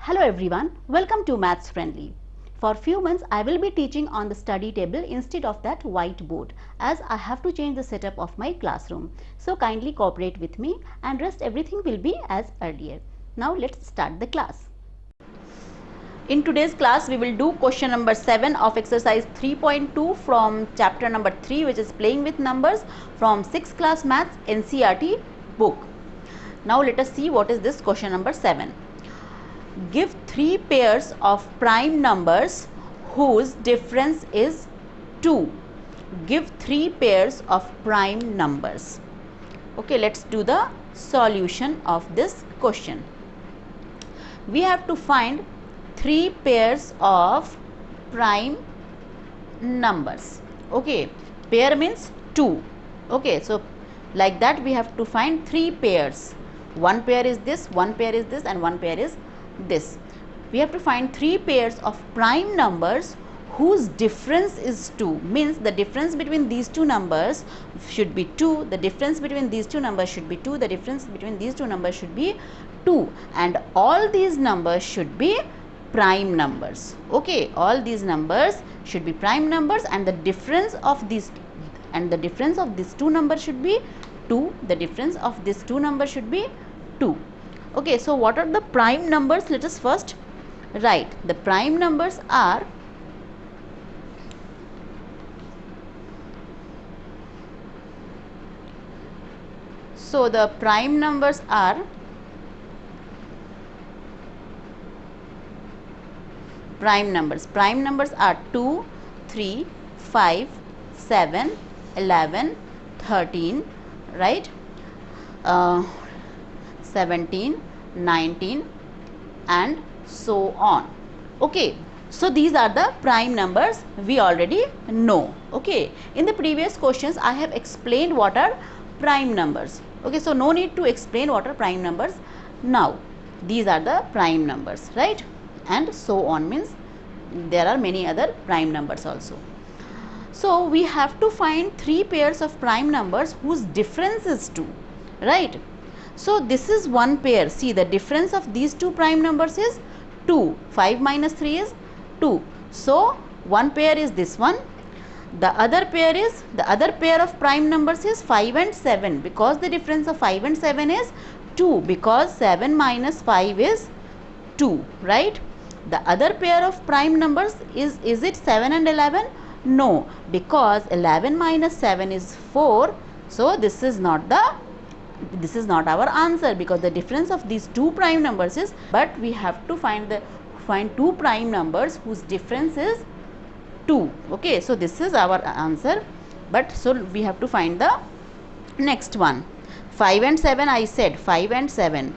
Hello everyone, welcome to Maths Friendly. For few months I will be teaching on the study table instead of that whiteboard, as I have to change the setup of my classroom. So kindly cooperate with me and rest everything will be as earlier. Now let's start the class. In today's class we will do question number 7 of exercise 3.2 from chapter number 3, which is playing with numbers, from 6th class maths NCERT book. Now let us see what is this question number 7. Give 3 pairs of prime numbers whose difference is 2. Give 3 pairs of prime numbers. Okay, let's do the solution of this question. We have to find 3 pairs of prime numbers. Okay, pair means 2. Okay, so like that we have to find 3 pairs. One pair is this, one pair is this, and one pair is this. We have to find 3 pairs of prime numbers whose difference is 2. Means the difference between these two numbers should be 2. The difference between these two numbers should be 2. The difference between these two numbers should be 2. And all these numbers should be prime numbers. Okay, all these numbers should be prime numbers, and the difference of these two numbers should be 2. The difference of these two numbers should be 2. Okay, so what are the prime numbers? Let us first write. The prime numbers are prime numbers are 2, 3, 5, 7, 11, 13, right? 17, 19 and so on. Okay, so these are the prime numbers we already know. Okay, in the previous questions I have explained what are prime numbers. Okay, so no need to explain what are prime numbers now. These are the prime numbers, right? And so on means there are many other prime numbers also. So we have to find 3 pairs of prime numbers whose difference is 2, right? So this is one pair. See, the difference of these two prime numbers is 2. 5 minus 3 is 2. So one pair is this one. The other pair of prime numbers is 5 and 7, because the difference of 5 and 7 is 2, because 7 minus 5 is 2, right? The other pair of prime numbers is it 7 and 11? No, because 11 minus 7 is 4. So this is not our answer, because the difference of these two prime numbers is, but we have to find 2 prime numbers whose difference is 2. Okay, so this is our answer, but so we have to find the next one. 5 and 7, I said 5 and 7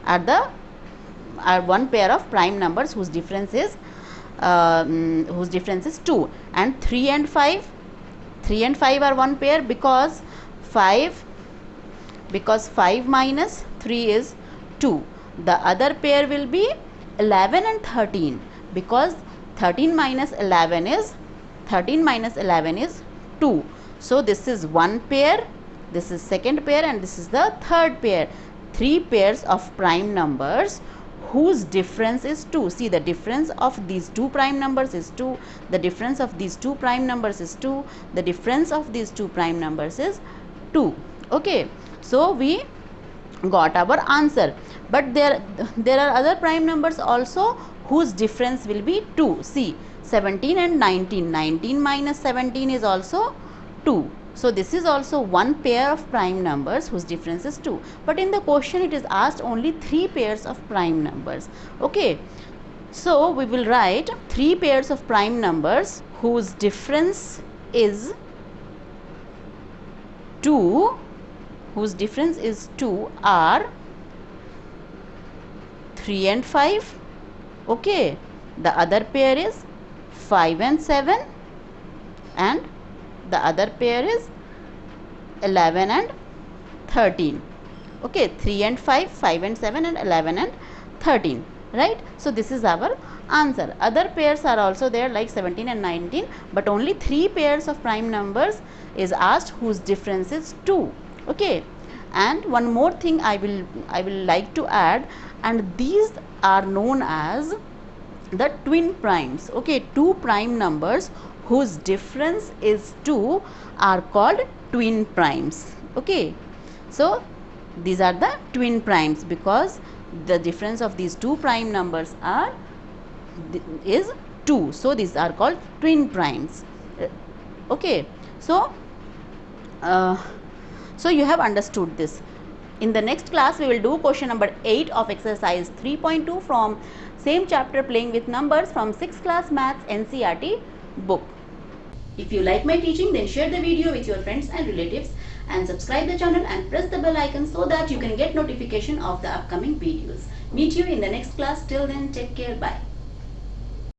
are one pair of prime numbers whose difference is 2, and 3 and 5 are one pair, because 5 minus 3 is 2. The other pair will be 11 and 13, because 13 minus 11 is 2. So this is one pair, this is second pair, and this is the third pair. 3 pairs of prime numbers whose difference is 2. See, the difference of these two prime numbers is 2. The difference of these two prime numbers is 2. The difference of these two prime numbers is 2. Okay, so we got our answer. But there are other prime numbers also whose difference will be 2. See, 17 and 19. 19 minus 17 is also 2. So this is also one pair of prime numbers whose difference is 2. But in the question it is asked only 3 pairs of prime numbers. Okay, so we will write 3 pairs of prime numbers whose difference is 2, are 3 and 5. Okay, the other pair is 5 and 7, and the other pair is 11 and 13. Okay, 3 and 5, 5 and 7, and 11 and 13, right? So this is our answer. Other pairs are also there like 17 and 19, but only 3 pairs of prime numbers is asked whose difference is 2. Okay, and one more thing I will like to add, and these are known as the twin primes. Okay, two prime numbers whose difference is 2 are called twin primes. Okay, so these are the twin primes because the difference of these two prime numbers is 2. So these are called twin primes. Okay, so so you have understood this. In the next class, we will do question number 8 of exercise 3.2 from same chapter, playing with numbers, from 6th class maths NCERT book. If you like my teaching, then share the video with your friends and relatives and subscribe the channel and press the bell icon so that you can get notification of the upcoming videos. Meet you in the next class. Till then, take care. Bye.